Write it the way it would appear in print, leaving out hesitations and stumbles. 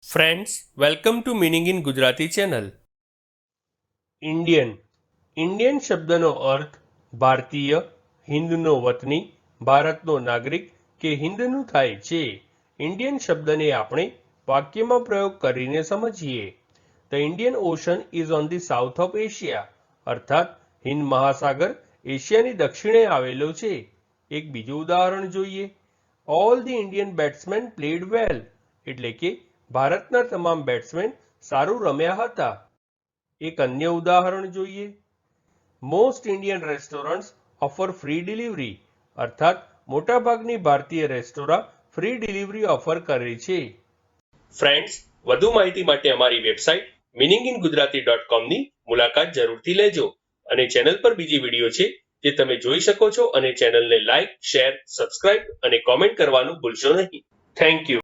Friends, welcome to meaning in Gujarati channel. Indian શબ્દનો અર્થ ભારતીય, હિન્દનો વતની, ભારતનો નાગરિક કે હિન્દનું થાય છે. ઇન્ડિયન શબ્દને આપણે વાક્યમાં પ્રયોગ કરીને સમજીએ. The Indian ocean is on the south of Asia, અર્થાત હિન્દ મહાસાગર એશિયાની દક્ષિણે આવેલો છે. એક બીજું ઉદાહરણ જોઈએ. All the Indian batsman played વેલ, એટલે કે ભારતના તમામ બેટ્સમેન સારું રમ્યા હતા. એક અન્ય ઉદાહરણ જોઈએ. Most Indian restaurants offer free delivery, અર્થાત મોટાભાગની ભારતીય રેસ્ટોરાં ફ્રી ડિલિવરી ઓફર કરે છે. ફ્રેન્ડ્સ, વધુ માહિતી માટે અમારી વેબસાઇટ meaninginggujarati.com ની મુલાકાત જરૂરથી લેજો. અને ચેનલ પર બીજી વિડીયો છે જે તમે જોઈ શકો છો, અને ચેનલને લાઇક, શેર, સબસ્ક્રાઇબ અને કોમેન્ટ કરવાનું ભૂલશો નહીં. Thank you.